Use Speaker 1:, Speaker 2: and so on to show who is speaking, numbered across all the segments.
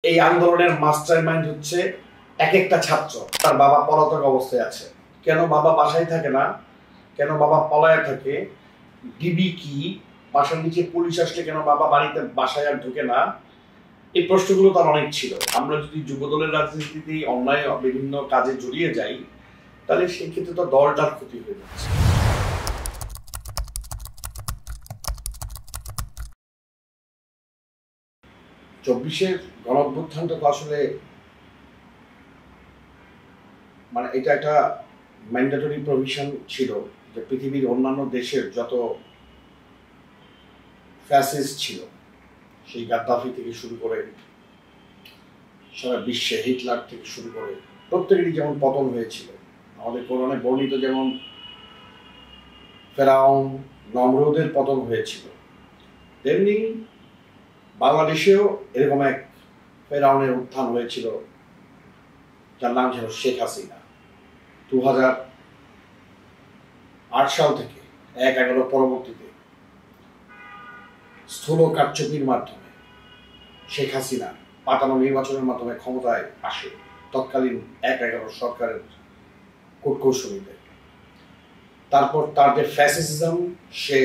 Speaker 1: এই আন্দোলনের মাস্টারমাইন্ড হচ্ছে এক একটা ছাত্র। তার বাবা পলাতক অবস্থায় আছে, কেন বাবা বাসায় থাকে না, কেন বাবা পলায় থাকে, ডিবি কি, বাসার নিচে পুলিশ আসলে কেন বাবা বাড়িতে বাসায় আর ঢুকে না, এই প্রশ্নগুলো তার অনেক ছিল। আমরা যদি যুবদলের রাজনীতিতে অন্যায় বিভিন্ন কাজে জড়িয়ে যাই তাহলে সেই ক্ষেত্রে তো দলটার ক্ষতি হয়ে যাচ্ছে। চব্বিশের গণঅভ্যুত্থানটা তো আসলে মানে এটা একটা ম্যান্ডেটরি প্রভিশন ছিল যে পৃথিবীর অন্যান্য দেশের যত ফ্যাসিস্ট ছিল, সেই গাদ্দাফি থেকে শুরু করে সারা বিশ্বে হিটলার থেকে শুরু করে প্রত্যেকেরই যেমন পতন হয়েছিল, আমাদের কোরআনে বর্ণিত যেমন ফেরাউন নমরুদের পতন হয়েছিল, তেমনি বাংলাদেশেও এরকম এক ফেরাউনের উত্থান হয়েছিল যার নাম ছিল শেখ হাসিনা। 2008 সাল থেকে 1/11 পরবর্তীতে স্থূল কারচুপির মাধ্যমে শেখ হাসিনা পাতানো নির্বাচনের মাধ্যমে ক্ষমতায় আসে তৎকালীন 1/11 সরকারের কূটকৌশলীদের। তারপর তার যে ফ্যাসিজম সে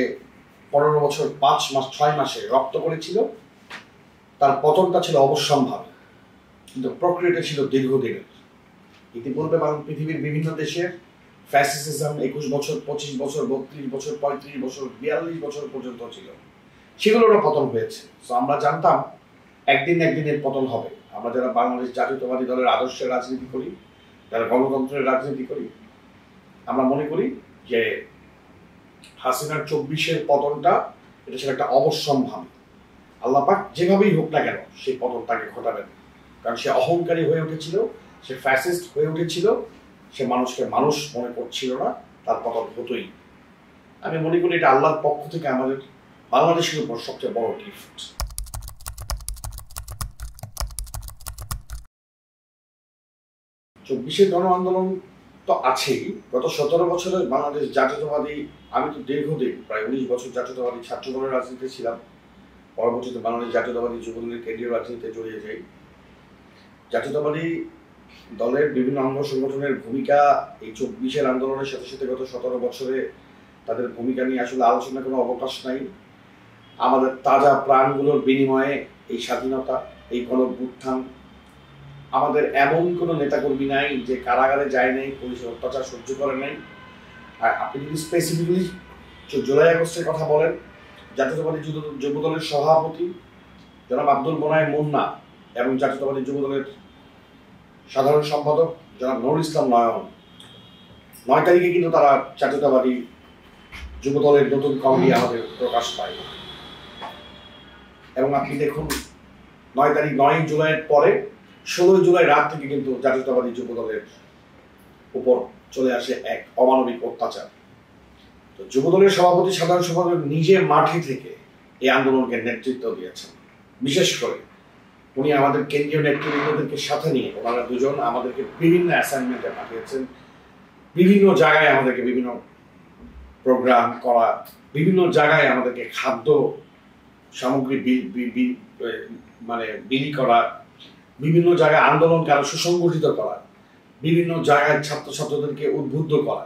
Speaker 1: 15 বছর 6 মাসে রপ্ত করেছিল, তার পতনটা ছিল অবশ্যম্ভাবী, কিন্তু প্রক্রিয়াটা ছিল দীর্ঘদিনের। ইতিপূর্বে পৃথিবীর বিভিন্ন দেশের ফ্যাসিজম 21 বছর, 25 বছর, 32 বছর, 35 বছর, 42 বছর পর্যন্ত ছিল, সেগুলোরও পতন হয়েছে। তো আমরা জানতাম একদিনের পতন হবে। আমরা যারা বাংলাদেশ জাতীয়তাবাদী দলের আদর্শের রাজনীতি করি, যারা গণতন্ত্রের রাজনীতি করি, আমরা মনে করি যে হাসিনার 24-এর পতনটা এটা ছিল একটা অবশ্যম্ভাবী। আল্লাহ পাক যেভাবেই হোক না কেন সেই পতন তাকে ঘটাবেন, কারণ সে অহংকারী হয়ে উঠেছিল, সে ফ্যাসিস্ট হয়ে উঠেছিল, সে মানুষকে মানুষ মনে করছিল না, তার পতন হতোই। আমি মনে করি এটা আল্লাহর পক্ষ থেকে আমাদের বাংলাদেশের উপর সবচেয়ে বড় গিফট। চব্বিশের গণ আন্দোলন তো আছেই। গত 17 বছরে বাংলাদেশ জাতীয়তাবাদী, আমি তো দীর্ঘদিন প্রায় 19 বছর জাতীয়তাবাদী ছাত্র দলের রাজনীতিতে ছিলাম, পরবর্তীতে বাংলাদেশ জাতীয়তাবাদী যুবদলের কেন্দ্রীয় রাজনীতিতে জড়িয়ে যাই। জাতীয়তাবাদী দলের বিভিন্ন অঙ্গ সংগঠনের ভূমিকা এই 24-এর আন্দোলনের সাথে সাথে গত 17 বছরে তাদের ভূমিকা নিয়ে আসলে আলোচনার কোনো অবকাশ নাই। আমাদের তাজা প্রাণগুলোর বিনিময়ে এই স্বাধীনতা, এই গণঅভ্যুত্থান, আমাদের এমন কোনো নেতাকর্মী নাই যে কারাগারে যায় নাই, পুলিশের অত্যাচার সহ্য করে নাই। আর আপনি যদি স্পেসিফিক্যালি জুলাই আগস্টের কথা বলেন, জাতীয়তাবাদী যুবদলের সভাপতি জনাব আব্দুল মোনায়েম মুন্না এবং জাতীয়তাবাদী যুবদলের সাধারণ সম্পাদক জনাব নুরুল ইসলাম নয়ন 9 তারিখে কিন্তু তারা জাতীয়তাবাদী যুবদলের নতুন কমিটি আমাদের প্রকাশ পায়। এবং আপনি দেখুন 9 জুলাইয়ের পরে 16 জুলাই রাত থেকে কিন্তু জাতীয়তাবাদী যুবদলের উপর চলে আসে এক অমানবিক অত্যাচার। তো যুবদলের সভাপতি সাধারণ সম্পাদক নিজে মাঠে থেকে এই আন্দোলনকে নেতৃত্ব দিয়েছেন। বিশেষ করে উনি আমাদের কেন্দ্রীয় নেতৃবৃন্দদেরকে সাথে নিয়ে ওনারা দুজন আমাদেরকে বিভিন্ন অ্যাসাইনমেন্টে পাঠিয়েছেন, বিভিন্ন জায়গায় আমাদেরকে বিভিন্ন প্রোগ্রাম করা, বিভিন্ন জায়গায় আমাদেরকে খাদ্য সামগ্রী বিলি করা, বিভিন্ন জায়গায় আন্দোলনকে আরো সুসংগঠিত করা, বিভিন্ন জায়গায় ছাত্রছাত্রীদেরকে উদ্বুদ্ধ করা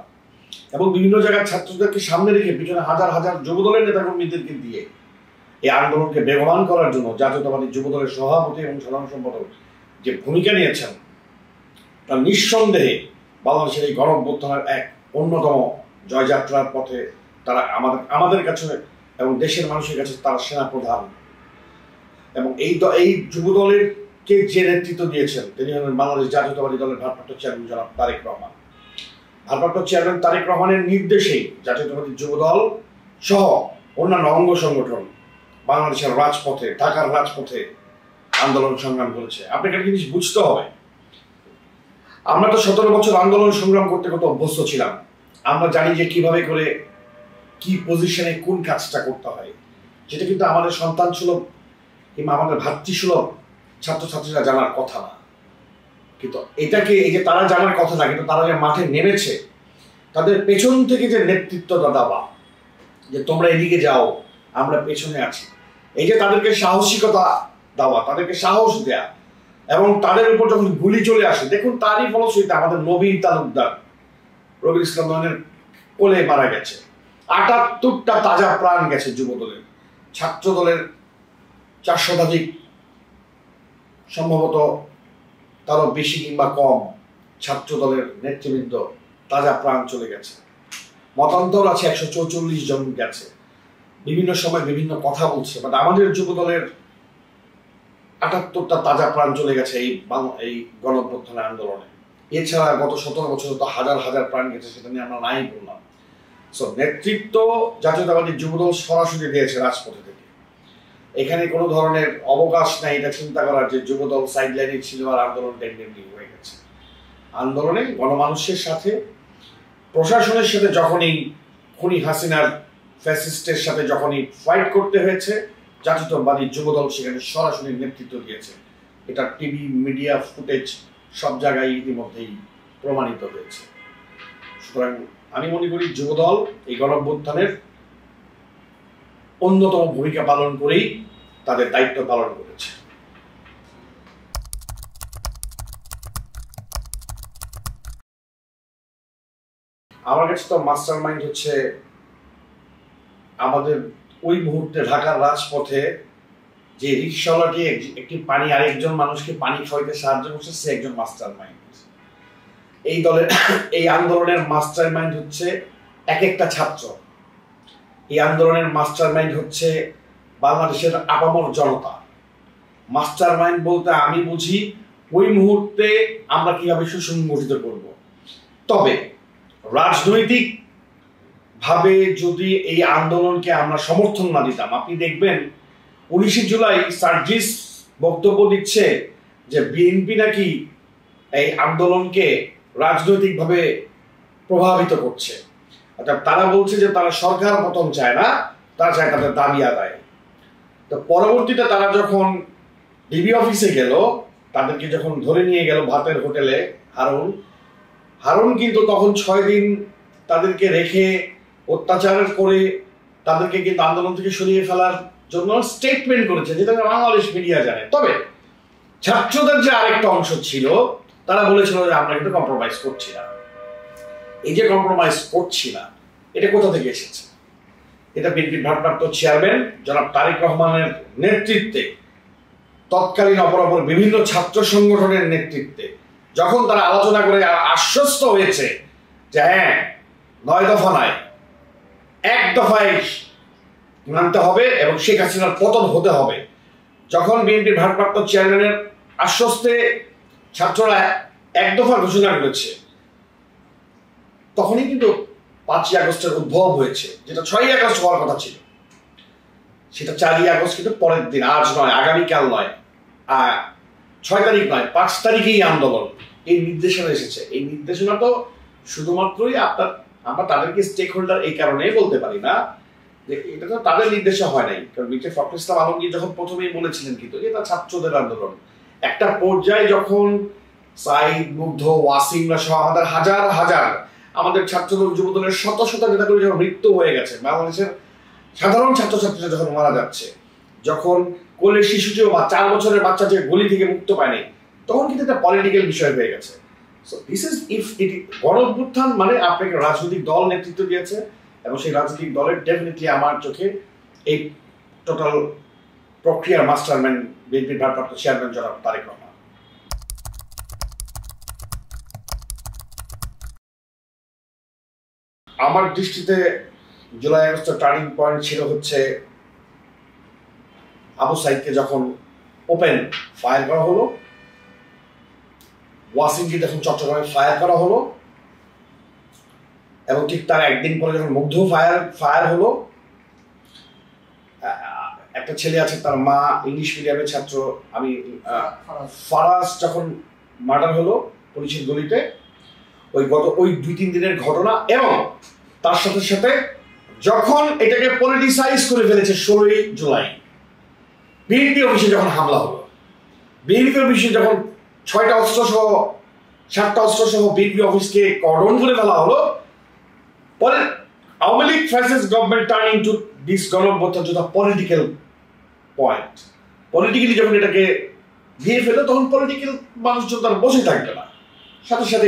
Speaker 1: এবং বিভিন্ন জায়গায় ছাত্রদেরকে সামনে রেখে পিছনে হাজার হাজার যুবদলের নেতাকর্মীদেরকে দিয়ে এই আন্দোলনকে বেগবান করার জন্য জাতীয়তাবাদী যুবদলের সভাপতি এবং সাধারণ সম্পাদক যে ভূমিকা নিয়েছেন, তা নিঃসন্দেহে বাংলাদেশের এই গণঅভ্যুত্থানের এক অন্যতম জয়যাত্রার পথে তারা আমাদের কাছে এবং দেশের মানুষের কাছে তারা সেনাপ্রধান। এবং এই যুবদলের কে যে নেতৃত্ব দিয়েছেন তিনি হলেন বাংলাদেশ জাতীয়তাবাদী দলের ভারপ্রাপ্ত চেয়ারম্যান জনাব তারেক রহমান। ভারপ্রাপ্ত চেয়ারম্যান তারেক রহমানের নির্দেশেই জাতীয়তাবাদী যুবদল সহ অন্যান্য অঙ্গ সংগঠন বাংলাদেশের রাজপথে, ঢাকার রাজপথে আন্দোলন সংগ্রাম করেছে। আপনাকে একটা জিনিস বুঝতে হবে, আমরা তো 17 বছর আন্দোলন সংগ্রাম করতে অভ্যস্ত ছিলাম। আমরা জানি যে কিভাবে করে কি পজিশনে কোন কাজটা করতে হয়, যেটা কিন্তু আমাদের সন্তান সুলভ কিংবা আমাদের ভাতৃসুলভ ছাত্রছাত্রীরা জানার কথা না। কিন্তু এটাকে এই যে তারা জানার কথা না, কিন্তু তারা যে মাঠে নেমেছে, তাদের পেছন থেকে যে নেতৃত্বটা দেওয়া, যে তোমরা এদিকে যাও আমরা পেছনে আছি, এই যে তাদেরকে সাহসিকতা দেওয়া, তাদেরকে সাহস দেয়া, এবং তাদের উপর যখন গুলি চলে আসে, দেখুন তারই ফলশ্রুতিতে আমাদের নবীন তালুকদার রবিউল ইসলাম নয়নের কোলে মারা গেছে। ৭৮টা তাজা প্রাণ গেছে যুব দলের, ছাত্র দলের ৪০০ শতাধিক, সম্ভবত তারও বেশি কিংবা কম ছাত্র দলের নেতৃবৃন্দ তাজা প্রাণ চলে গেছে। মতান্তর আছে ১৪৪ জন গেছে, বিভিন্ন সময় বিভিন্ন কথা বলছে, বাট আমাদের যুব দলের ৭৮টা তাজা প্রাণ চলে গেছে এই গণঅভ্যুত্থান আন্দোলনে। এছাড়া গত ১৭ বছরে তো হাজার হাজার প্রাণ গেছে, সেটা নিয়ে আমরা নাই বললাম। সো নেতৃত্ব জাতীয়তাবাদী যুবদল সরাসরি দিয়েছে রাজপথে থেকে। এখানে কোনো ধরনের অবকাশ নাই এটা চিন্তা করার যে যুবদল সাইডলাইনে ছিল আর আন্দোলন টেন্ডেন্টলি হয়ে গেছে। আন্দোলনে গণমানুষের সাথে, প্রশাসনের সাথে যখনই খুনি হাসিনার ফ্যাসিস্টের সাথে যখনই ফাইট করতে হয়েছে, জাতীয়তাবাদী যুবদল সেখানে সরাসরি নেতৃত্ব দিয়েছে। এটা টিভি, মিডিয়া ফুটেজ সব জায়গায় ইতিমধ্যেই প্রমাণিত হয়েছে। সুতরাং আমি মনে করি যুবদল এই গণঅভ্যুত্থানের অন্যতম ভূমিকা পালন করেই তাদের দায়িত্ব পালন করেছে। আমার কাছে তো মাস্টার মাইন্ড হচ্ছে আমাদের ওই মুহূর্তে ঢাকার রাজপথে যে রিক্সাওয়ালাটি একটি পানি আরেকজন মানুষকে পানি খাওয়াইতে সাহায্য করছে, সে একজন মাস্টার মাইন্ড। এই দলের এই আন্দোলনের মাস্টার মাইন্ড হচ্ছে এক একটা ছাত্র। এই আন্দোলনের মাস্টার মাইন্ড হচ্ছে বাংলাদেশের আপামর জনতা। মাস্টার মাইন্ড বলতে আমি বুঝি ওই মুহূর্তে আমরা কিভাবে সুসংগঠিত করব। তবে রাজনৈতিক ভাবে যদি এই আন্দোলনকে আমরা সমর্থন না দিতাম, আপনি দেখবেন 19 জুলাই সার্জিস বক্তব্য দিচ্ছে যে বিএনপি নাকি এই আন্দোলনকে রাজনৈতিকভাবে প্রভাবিত করছে। অর্থাৎ তারা বলছে যে তারা সরকার পতন চায় না, তারা চায় তাদের দাবি আদায়। তো পরবর্তীতে তারা যখন ডিবি অফিসে গেল, তাদেরকে যখন ধরে নিয়ে গেল ভাতের হোটেলে, হারুন কিন্তু তখন 6 দিন তাদেরকে রেখে অত্যাচার করে তাদেরকে কিন্তু আন্দোলন থেকে সরিয়ে ফেলার জন্য স্টেটমেন্ট করেছে, যেটা বাংলাদেশ মিডিয়া জানে। তবে ছাত্রদের যে আরেকটা অংশ ছিল, তারা বলেছিল যে আমরা কিন্তু কম্প্রোমাইজ করছি না। এই যে কম্প্রোমাইজ করছি না, এটা কোথা থেকে এসেছে? এটা বিএনপির ভারপ্রাপ্ত চেয়ারম্যান জনাব তারেক রহমানের নেতৃত্বে, তৎকালীন অপরাপর বিভিন্ন ছাত্র সংগঠনের নেতৃত্বে যখন তারা আলোচনা করে আশ্বস্ত হয়েছে যে হ্যাঁ 9 দফা নয়, 1 দফায় মানতে হবে এবং শেখ হাসিনার পতন হতে হবে, যখন বিএনপির ভারপ্রাপ্ত চেয়ারম্যানের আশ্বস্তে ছাত্ররা 1 দফা ঘোষণা করেছে, তখনই কিন্তু 5ই আগস্টের উদ্ভব হয়েছে, যেটা 6ই আগস্ট হওয়ার কথা ছিল। সেটা 4ই আগস্ট কিন্তু পরের দিন, আজ নয়, আগামীকাল নয়, 6 তারিখ নয়, 5 তারিখেই আন্দোলন। এই নির্দেশনা এসেছে। এই নির্দেশনা তো শুধুমাত্রই আমরা তাদেরকে স্টেক হোল্ডার এই কারণেই বলতে পারি না যে এটা তো তাদের নির্দেশে হয় নাই। কারণ মির্জা ফখরুল ইসলাম আলমগীর যখন প্রথমেই বলেছিলেন কিন্তু এটা ছাত্রদের আন্দোলন, একটা পর্যায়ে যখন সাইদ, মুগ্ধ, ওয়াসিমরা সহ আমাদের হাজার হাজার আমাদের ছাত্রদল যুবদলের শত শত নেতাকর্মী যখন মৃত্যু হয়ে গেছে, বাংলাদেশের সাধারণ ছাত্রছাত্রীরা যখন মারা যাচ্ছে, যখন কোলের শিশুটিও বা 4 বছরের বাচ্চা যে গলি থেকে মুক্ত পায়নি, তখন কিন্তু একটা পলিটিক্যাল বিষয় হয়ে গেছে। So this is if it গণঅভ্যুত্থান মানে আপনাকে রাজনৈতিক দল নেতৃত্ব দিয়েছে এবং সেই রাজনৈতিক দলের ডেফিনেটলি আমার চোখে এই টোটাল প্রক্রিয়ার মাস্টারমাইন্ড বিএনপির ভারপ্রাপ্ত চেয়ারম্যান জনাব তারেক রহমান। আমার দৃষ্টিতে জুলাই আগস্টের টার্নিং পয়েন্ট ছিল হচ্ছে আবু সাইদকে যখন ওপেন ফায়ার করা হলো, ওয়াসিমকে যখন চট্টগ্রামে ফায়ার করা হলো, এবং ঠিক তার একদিন পরে যখন মুগ্ধ ফায়ার হলো। একটা ছেলে আছে, তার মা ইংলিশ মিডিয়ামের ছাত্র, আমি ফারাজ যখন মার্ডার হলো পুলিশের গলিতে, ওই 2-3 দিনের ঘটনা, এবং তার সাথে সাথে যখন এটাকে পলিটিসাইজ করে ফেলেছে 16ই জুলাই বিএনপি অফিসে যখন হামলা হলো, বিএনপি অফিসে যখন 6টা অস্ত্র সহ 7টা অস্ত্র সহ বিএনপি অফিসকে কর্ডন করে ফেলা হলো, পরে Awami League fascist government turn into this গণঅভ্যুত্থান to the political point. Politically যখন এটাকে দিয়ে ফেলে, তখন পলিটিক্যাল মানুষজন তারা বসে থাকবে না, সাথে সাথে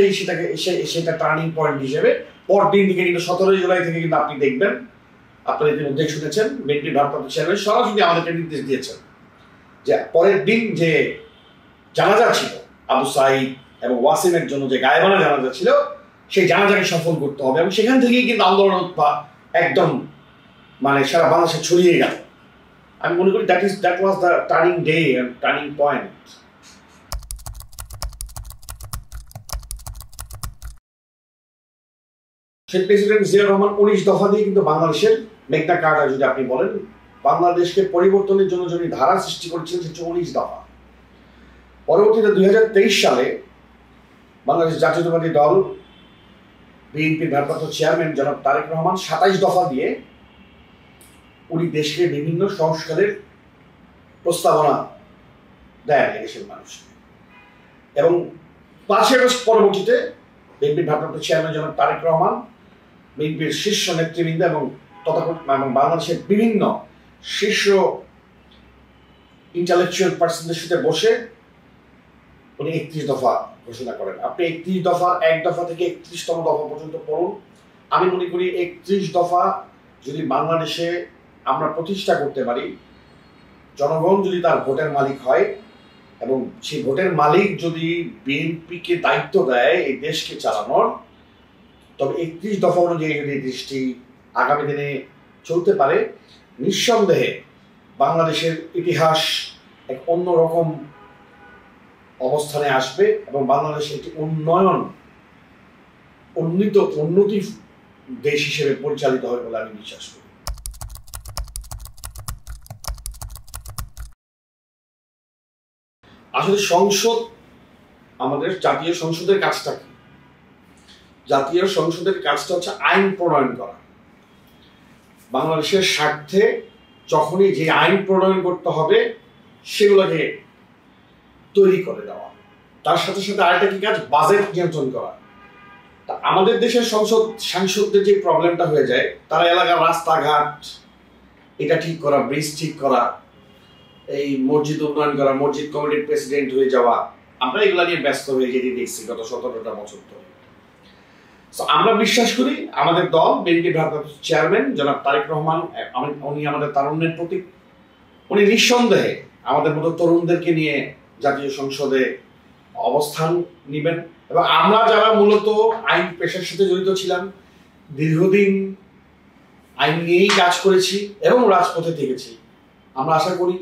Speaker 1: সেটা টার্নিং পয়েন্ট হিসেবে পরদিন থেকে কিন্তু 17 জুলাই থেকে কিন্তু আপনি দেখবেন, আপনারা ইতিমধ্যে শুনেছেন বিএনপির ভারপ্রাপ্ত চেয়ারম্যান সরাসরি আমাদেরকে নির্দেশ দিয়েছেন যে পরের দিন যে জানাজা ছিল আবু সাঈদ এবং ওয়াসিমের জন্য যে গায়েবানা জানাজা ছিল, সেই জানাজাকে সফল করতে হবে, এবং সেখান থেকেই কিন্তু আন্দোলন একদম মানে সারা বাংলাদেশে ছড়িয়ে গেল। আমি মনে করি that was the turning day and turning point. Sheikh president Ziaur Rahman 19 দফা দিয়ে কিন্তু বাংলাদেশের মেঘনা কার্টা যদি আপনি বলেন, বাংলাদেশকে পরিবর্তনের জন্য যিনি ধারা সৃষ্টি করেছিলেন সেটা 19 দফা। পরবর্তীতে 2023 সালে বাংলাদেশ জাতীয়তাবাদী দল বিএনপির ভারপ্রাপ্ত চেয়ারম্যান জনাব তারেক রহমান 27 দফা দিয়ে উনি দেশকে বিভিন্ন সংস্কারের প্রস্তাবনা দেন দেশের মানুষকে, এবং 5 আগস্ট পরবর্তীতে বিএনপির ভারপ্রাপ্ত চেয়ারম্যান জনাব তারেক রহমান বিএনপির শীর্ষ নেতৃবৃন্দ এবং বাংলাদেশের বিভিন্ন শীর্ষ ইন্টালেকচুয়াল পার্সনদের সাথে বসে উনি 31 দফা ঘোষণা করেন। আপনি 31 দফার 1 দফা থেকে 31তম দফা পর্যন্ত পড়ুন। আমি মনে করি 31 দফা যদি বাংলাদেশে আমরা প্রতিষ্ঠা করতে পারি, জনগণ যদি তার ভোটের মালিক হয় এবং সেই ভোটের মালিক যদি বিএনপিকে দায়িত্ব দেয় এই দেশকে চালানোর, তবে 31 দফা অনুযায়ী যদি দেশটি আগামী দিনে চলতে পারে, নিঃসন্দেহে বাংলাদেশের ইতিহাস এক অন্যরকম অবস্থানে আসবে এবং বাংলাদেশ একটি উন্নতি দেশ হিসেবে পরিচালিত হবে বলে আমি বিশ্বাস করি। আসলে সংসদ, আমাদের জাতীয় সংসদের কাজটা কি? জাতীয় সংসদের কাজটা হচ্ছে আইন প্রণয়ন করা। বাংলাদেশের স্বার্থে যখনই যে আইন প্রণয়ন করতে হবে সেগুলোকে তৈরি করে দেওয়া। তার সাথে সাথে আরেকটা কি কাজ? বাজেট নিয়ন্ত্রণ করা। তা আমাদের দেশের সাংসদদের যে প্রবলেমটা হয়ে যায়, তারা এলাকার রাস্তাঘাট এটা ঠিক করা, ব্রিজ ঠিক করা, এই মসজিদ উন্নয়ন করা, মসজিদ কমিটির প্রেসিডেন্ট হয়ে যাওয়া, আমরা এগুলা নিয়ে ব্যস্ত হয়ে যেতে দেখছি গত 17টা বছর ধরে। আমরা বিশ্বাস করি আমাদের দল বিএনপির ভারপ্রাপ্ত চেয়ারম্যান জনাব তারেক রহমান, উনি আমাদের তারুণ্যের প্রতীক। উনি নিঃসন্দেহে আমাদের মতো তরুণদেরকে নিয়ে জাতীয় সংসদে অবস্থান নেবেন, এবং আমরা যারা মূলত আইন পেশার সাথে জড়িত ছিলাম, দীর্ঘদিন আইন নিয়েই কাজ করেছি এবং রাজপথে থেকেছি, আমরা আশা করি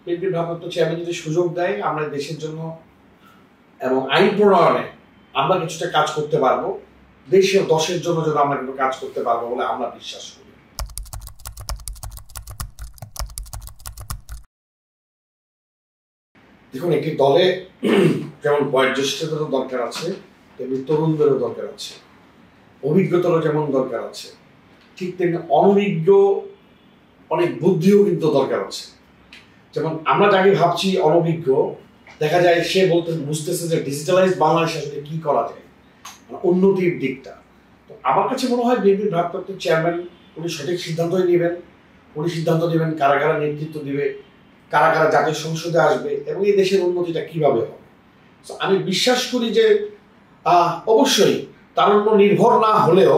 Speaker 1: বিএনপির ভারপ্রাপ্ত চেয়ারম্যান যদি সুযোগ দেয়, আমরা দেশের জন্য এবং আইন প্রণয়নে আমরা কিছুটা কাজ করতে পারবো, দেশের দশের জন্য যেন আমরা কিন্তু কাজ করতে পারবো বলে আমরা বিশ্বাস করি। দেখুন, একটি দলে যেমন বয়োজ্যেষ্ঠদেরও দরকার আছে, তেমনি তরুণদেরও দরকার আছে, অভিজ্ঞতারও যেমন দরকার আছে, ঠিক তেমনি অনভিজ্ঞ অনেক বুদ্ধিও কিন্তু দরকার আছে। যেমন আমরা যাকে ভাবছি অনভিজ্ঞ, দেখা যায় সে বুঝতেছে যে ডিজিটালাইজ বাংলাদেশে আসলে কি করা যায়, উন্নতির দিকটা। তো আমার কাছে মনে হয় বিএনপির ভারপ্রাপ্ত চেয়ারম্যান উনি সঠিক সিদ্ধান্তই নেবেন। উনি সিদ্ধান্ত নেবেন কারা কারা নেতৃত্ব দিবে, কারা কারা জাতীয় সংসদে আসবে এবং এই দেশের উন্নতিটা কিভাবে হবে। আমি বিশ্বাস করি যে অবশ্যই তারুণ্য নির্ভর না হলেও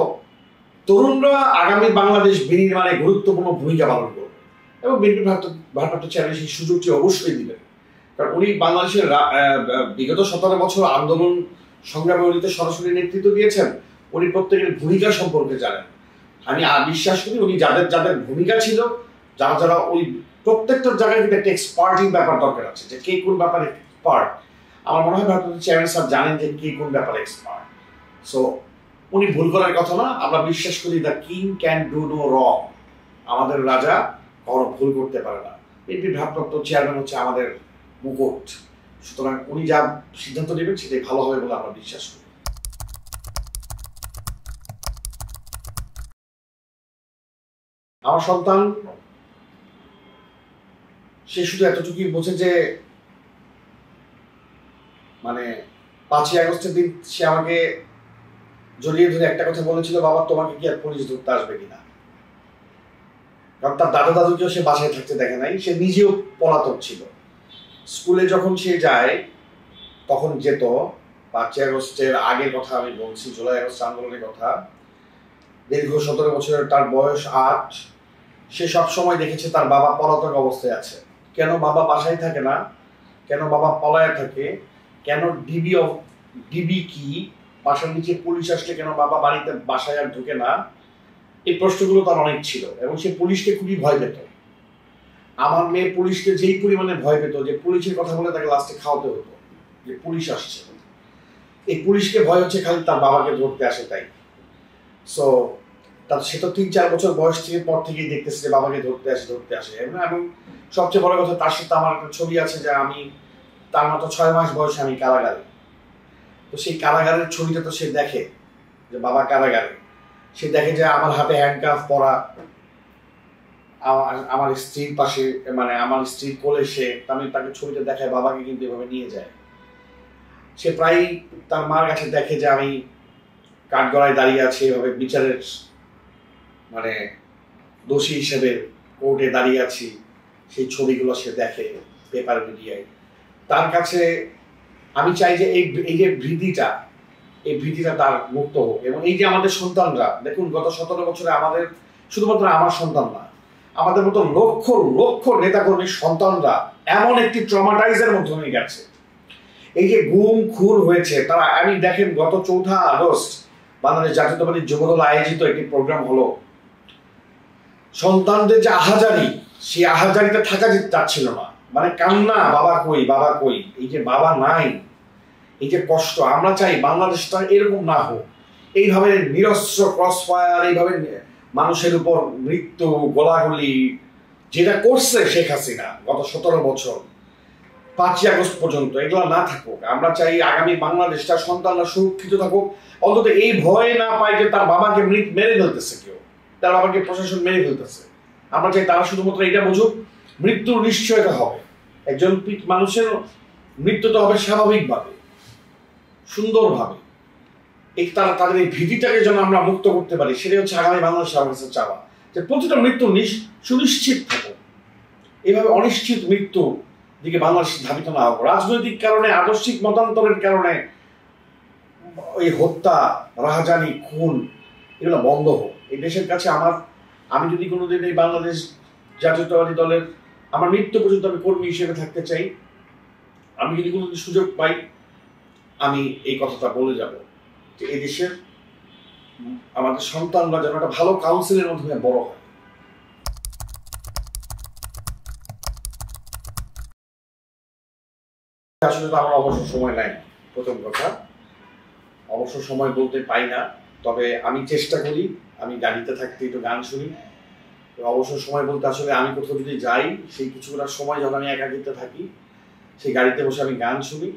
Speaker 1: তরুণরা আগামী বাংলাদেশ বিনির্মাণে গুরুত্বপূর্ণ ভূমিকা পালন করবে, এবং বিএনপির ভারপ্রাপ্ত চেয়ারম্যান সেই সুযোগটি অবশ্যই দিবেন। কারণ উনি বাংলাদেশের বিগত 17 বছর আন্দোলন সংগ্রামে উনি তো সরাসরি নেতৃত্ব দিয়েছেন, উনি প্রত্যেকের ভূমিকা সম্পর্কে জানেন। আমি বিশ্বাস করি উনি যাদের যাদের ভূমিকা ছিল, যারা ওই প্রত্যেকটা জায়গায় কিন্তু একটা এক্সপার্টিং ব্যাপার দরকার আছে, যে কে কোন ব্যাপারে এক্সপার্ট। আমার মনে হয় ভারপ্রাপ্ত চেয়ারম্যান স্যার জানেন যে কে কোন ব্যাপারে এক্সপার্ট। সো উনি ভুল করার কথা না। আমরা বিশ্বাস করি the king can do no wrong, আমাদের রাজা কখনো ভুল করতে পারে না। বিএনপির ভারপ্রাপ্ত চেয়ারম্যান হচ্ছে আমাদের মুকুট, সুতরাং উনি যা সিদ্ধান্ত নেবেন সেটাই ভালো হবে বলে আমরা বিশ্বাস করি। আমার সন্তান সে শুধু এতটুকুই বোঝে যে মানে 5ই আগস্টের দিন সে আমাকে জড়িয়ে ধরে একটা কথা বলেছিল, বাবা তোমাকে কি আর পুলিশ ধরতে আসবে কিনা। কারণ তার দাদা দাদুকেও সে বাসায় থাকতে দেখে নাই, সে নিজেও পলাতক ছিল। স্কুলে যখন সে যায় তখন যেত 5ই আগস্টের আগের কথা আমি বলছি, জুলাই আগস্ট আন্দোলনের কথা। দীর্ঘ 17 বছরের তার বয়স 8। সে সব সময় দেখেছে তার বাবা পলাতক অবস্থায় আছে। কেন বাবা বাসায় থাকে না, কেন বাবা পলায় থাকে, কেন ডিবি কি, বাসার নিচে পুলিশ আসলে কেন বাবা বাড়িতে বাসায় আর ঢুকে না, এই প্রশ্নগুলো তার অনেক ছিল এবং সে পুলিশকে খুবই ভয় পেত। আমার মেয়ে পুলিশকে যেই পরিমাণে ভয় পেত যে পুলিশের কথা বলে তাকে লাস্টে খাওয়াতে হতো, যে পুলিশ আসছে। এই পুলিশকে ভয় হচ্ছে খালি তার বাবাকে ধরতে আসে তাই। সো সে তো 3-4 বছর বয়স থেকে পর থেকেই দেখতেছে যে বাবাকে ধরতে আসে এবং সবচেয়ে বড় কথা তার সাথে আমার একটা ছবি আছে যে আমি তার মতো 6 মাস বয়সে আমি কারাগারে। তো সেই কারাগারের ছবিটা তো সে দেখে যে বাবা কারাগারে, সে দেখে যে আমার হাতে হ্যান্ডকাফ পরা, আমার স্ত্রীর পাশে মানে আমার স্ত্রীর কোলে সে, আমি তাকে ছবিটা দেখায় বাবাকে কিন্তু এভাবে নিয়ে যায়। সে প্রায় তার মার কাছে দেখে যে আমি কাঠগড়ায় দাঁড়িয়ে আছি, এভাবে বিচারের মানে দোষী হিসেবে কোর্টে দাঁড়িয়ে আছি, সেই ছবিগুলো সে দেখে পেপার মিডিয়ায়। তার কাছে আমি চাই যে এই যে ভীতিটা তার মুক্ত হোক। এবং এই যে আমাদের সন্তানরা দেখুন, গত 17 বছরে আমাদের শুধুমাত্র আমার সন্তান না, আমাদের মতো লক্ষ লক্ষ নেতাকর্মীর সন্তানরা এমন একটি ট্রমাটাইজের মধ্যে হয়ে গেছে। এই যে গুম খুন হয়েছে তারা, আমি দেখেন গত 4 আগস্ট বাংলাদেশ জাতীয়তাবাদী যুবদল আয়োজিত একটি প্রোগ্রাম হলো, সন্তানদের যে আহাজারি, সেই আহাজারিতে থাকা যাচ্ছিল না, মানে কান্না, বাবা কই বাবা কই, এই যে বাবা নাই, এই যে কষ্ট। আমরা চাই বাংলাদেশটা এরকম না হোক, এইভাবে নিরস্ত্র ক্রসফায়ার, এইভাবে মানুষের উপর মৃত্যু, গোলাগুলি যেটা করছে শেখ হাসিনা গত 17 বছর 5ই আগস্ট পর্যন্ত, এগুলো না থাকুক। আমরা চাই আগামী বাংলাদেশটা সন্তানরা সুরক্ষিত থাকুক, অন্তত এই ভয় না পায় যে তার বাবাকে মেরে ফেলতেছে কেউ, তার বাবাকে প্রশাসন মেরে ফেলতেছে। আমরা চাই তারা শুধুমাত্র এটা বুঝুক, মৃত্যুর নিশ্চয়তা হবে, একজন মানুষের মৃত্যুটা হবে স্বাভাবিকভাবে, সুন্দরভাবে। এই তাদের এই ভীতিটাকে যেন আমরা মুক্ত করতে পারি, সেটাই হচ্ছে আগামী বাংলাদেশের আমার কাছে চাওয়া, যে প্রতিটা মৃত্যু সুনিশ্চিত থাকুক। এইভাবে অনিশ্চিত মৃত্যু দিকে বাংলাদেশ ধাবিত না হোক। রাজনৈতিক কারণে, আদর্শিক মতান্তরের কারণে ওই হত্যা, রাহাজানি, খুন এগুলো বন্ধ হোক। এই দেশের কাছে আমি যদি কোনোদিন এই বাংলাদেশ জাতীয়তাবাদী দলের আমার মৃত্যু পর্যন্ত আমি কর্মী হিসেবে থাকতে চাই, আমি যদি কোনোদিন সুযোগ পাই আমি এই কথাটা বলে যাব যে এই দেশের আমাদের সন্তানরা যেন একটা ভালো কাউন্সিলের মাধ্যমে বড় হয়। আসলে তো আমার অবসর সময় নাই, প্রথম কথা অবসর সময় বলতে পাই না, তবে আমি চেষ্টা করি আমি গাড়িতে থাকতে একটু গান শুনি। অবসর সময় বলতে আসলে আমি কোথাও যদি যাই, সেই কিছুটা সময় যখন আমি একাকিত্বে থাকি, সেই গাড়িতে বসে আমি গান শুনি।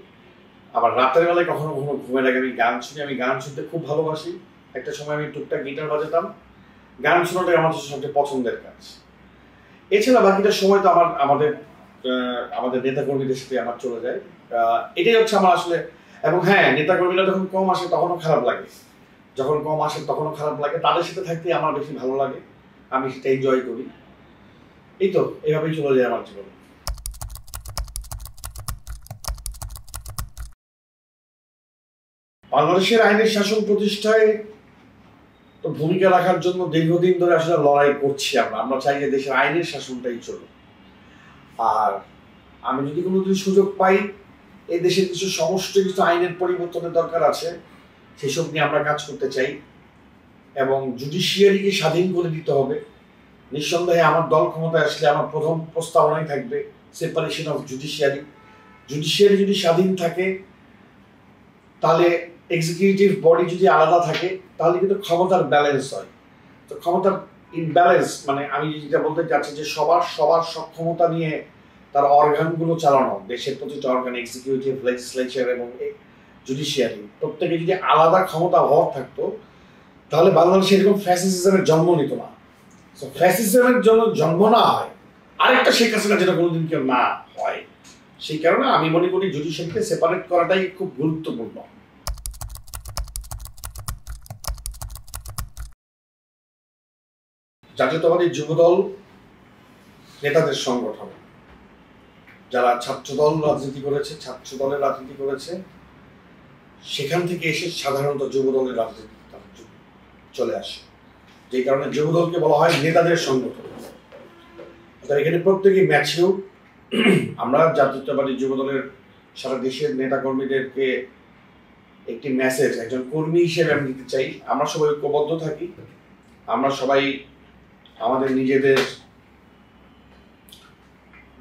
Speaker 1: আবার রাতের বেলায় কখনো কখনো ঘুমের আগে আমি গান শুনি। আমি গান শুনতে খুব ভালোবাসি। একটা সময় আমি টুকটাক গিটার বাজাতাম। গান শোনাটাই আমার সবচেয়ে পছন্দের কাজ। এছাড়া বাকিটা সময় তো আমাদের নেতাকর্মীদের সাথে আমার চলে যায়। এটাই হচ্ছে আমার আসলে। এবং হ্যাঁ, নেতাকর্মীরা যখন কম আসে তখনও খারাপ লাগে, তাদের সাথে থাকতে আমার বেশি ভালো লাগে, আমি সেটা এনজয় করি। এই তো এইভাবেই চলে যায় আমার জীবন। বাংলাদেশের আইনের শাসন প্রতিষ্ঠায় তো ভূমিকা রাখার জন্য দীর্ঘদিন ধরে আসলে লড়াই করছি আমরা চাই যে দেশের আইনের শাসনটাই চলুক। আর আমি যদি কোনোদিন সুযোগ পাই, এই দেশের কিছু আইনের পরিবর্তনের দরকার আছে, সেসব নিয়ে আমরা কাজ করতে চাই। এবং জুডিশিয়ারিকে স্বাধীন করে দিতে হবে। নিঃসন্দেহে আমার দল ক্ষমতায় আসলে আমার প্রথম প্রস্তাবনাই থাকবে সেপারেশন অফ জুডিশিয়ারি। জুডিশিয়ারি যদি স্বাধীন থাকে, তাহলে এক্সিকিউটিভ বডি যদি আলাদা থাকে, তাহলে কিন্তু ক্ষমতার ব্যালেন্স হয়। তো ক্ষমতার ইনব্যালেন্স মানে আমি যেটা বলতে চাচ্ছি যে সবার সক্ষমতা নিয়ে তার অর্গানগুলো চালানো, দেশের প্রতিটা অর্গান, এক্সিকিউটিভ, লেজিসলেচার এবং জুডিশিয়ারি, প্রত্যেকে যদি আলাদা ক্ষমতা হওয়ার থাকতো, তাহলে বাংলাদেশে এরকম ফ্যাসিজমের জন্ম নিত না। ফ্যাসিজমের জন্য জন্ম না হয় আরেকটা শেখ হাসিনা, যেটা কোনোদিন কেউ না হয়। সেই কারণে আমি মনে করি জুডিশিয়ারিকে সেপারেট করাটাই খুব গুরুত্বপূর্ণ। জাতীয়তাবাদী যুবদল নেতাদের সংগঠন, যারা ছাত্রদল রাজনীতি করেছে, ছাত্র দলের রাজনীতি করেছে, সেখান থেকে এসে সাধারণত যুব দলের রাজনীতি চলে আসে, যে কারণে যুব দলকে বলা হয় নেতাদের সংগঠন। এখানে প্রত্যেকেই ম্যাচিউর। আমরা জাতীয়তাবাদী যুব দলের সারা দেশের নেতা কর্মীদেরকে একটি মেসেজ একজন কর্মী হিসেবে আমি দিতে চাই, আমরা সবাই ঐক্যবদ্ধ থাকি, আমরা সবাই আমাদের নিজেদের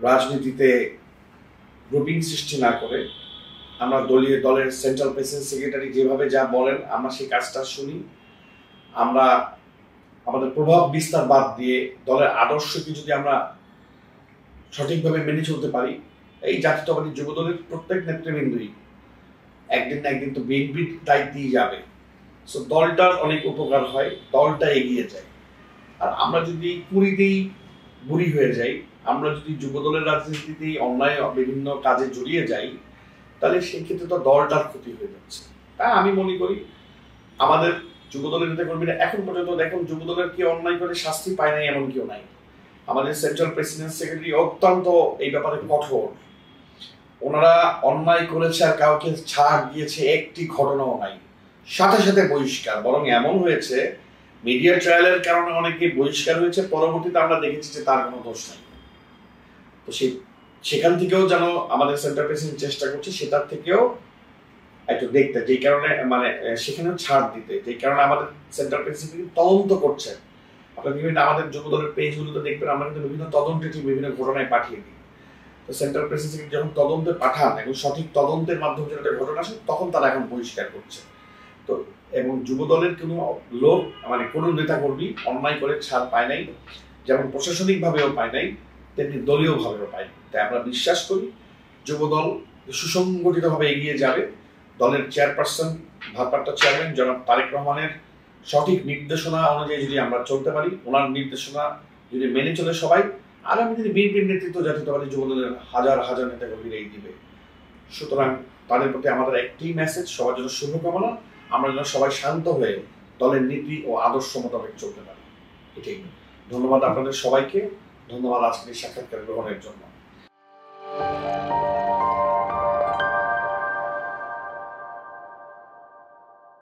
Speaker 1: রাজনীতিতে গ্রুপিং সৃষ্টি না করে আমরা দলের সেন্ট্রাল প্রেসিডেন্ট সেক্রেটারি যেভাবে যা বলেন আমরা সেই কাজটা শুনি, আমরা আমাদের প্রভাব বিস্তার বাদ দিয়ে দলের আদর্শকে যদি আমরা সঠিকভাবে মেনে চলতে পারি, এই জাতীয়তাবাদী যুব দলের প্রত্যেক নেতৃবৃন্দই একদিন না একদিন তো বিএনপির দায়িত্বই যাবে। সো দলটার অনেক উপকার হয়, দলটা এগিয়ে যায়। আর আমরা যদি কুড়িতেই বুড়ি হয়ে যাই, আমরা যদি যুব দলের রাজনীতিতেই অন্যায় বিভিন্ন কাজে জড়িয়ে যাই, তাহলে সেই ক্ষেত্রে তো দলটার ক্ষতি হয়ে যাচ্ছে। তাই আমি মনে করি আমাদের যুব দলের নেতা কর্মীরা এখন পর্যন্ত দেখুন, যুব দলের কি অন্যায় করে শাস্তি পায় নাই এমন কেউ নাই। আমাদের সেন্ট্রাল প্রেসিডেন্ট সেক্রেটারি অত্যন্ত এই ব্যাপারে কঠোর, ওনারা অন্যায় করেছে আর কাউকে ছাড় দিয়েছে একটি ঘটনাও নাই, সাথে সাথে বহিষ্কার। বরং এমন হয়েছে মিডিয়া ট্রায়ালের কারণে অনেকে বহিষ্কার হয়েছে, পরবর্তীতে আমরা দেখেছি যে তার কোনো দোষ নাই। তো সেখান থেকেও যেন আমাদের সেন্ট্রাল প্রেসিডেন্ট চেষ্টা করছে সেটার থেকেও একটু দেখতে, যেই কারণে মানে সেখানেও ছাড় দিতে, যেই কারণে আমাদের সেন্ট্রাল প্রেসিডেন্ট তদন্ত করছেন। আপনারা বিভিন্ন আমাদের যুব দলের পেজগুলোতে দেখবেন আমরা কিন্তু বিভিন্ন তদন্তে বিভিন্ন ঘটনায় পাঠিয়ে দিই। তো সেন্ট্রাল প্রেসিডেন্ট যখন তদন্তে পাঠান এবং সঠিক তদন্তের মাধ্যমে যেটা ঘটনা আসে তখন তারা এখন বহিষ্কার করছে। তো এবং যুব দলের কোনো লোক মানে কোনো নেতা কর্মী অন্যায় করে ছাড় পায় নাই, যেমন প্রশাসনিক ভাবেও পায় নাই, তেমনি দলীয় ভাবেও পায়। তাই আমরা বিশ্বাস করি যুব দল সুসংগঠিতভাবে এগিয়ে যাবে। দলের চেয়ারপারসন ভারপ্রাপ্ত চেয়ারম্যান জনাব তারেক রহমানের সঠিক নির্দেশনা অনুযায়ী যদি আমরা চলতে পারি, ওনার নির্দেশনা যদি মেনে চলে সবাই, আগামী দিনে বিএনপির নেতৃত্ব জাতীয়তাবাদী যুব দলের হাজার হাজার নেতা কর্মীরাই দিবে। সুতরাং তাদের প্রতি আমাদের একটি মেসেজ, সবার জন্য শুভকামনা, আমরা যেন সবাই শান্ত হয়ে দলের নীতি ও আদর্শ মোতাবেক চলতে পারি। এটাই। ধন্যবাদ আপনাদের সবাইকে, ধন্যবাদ আজকের সাক্ষাৎকার গ্রহণের জন্য।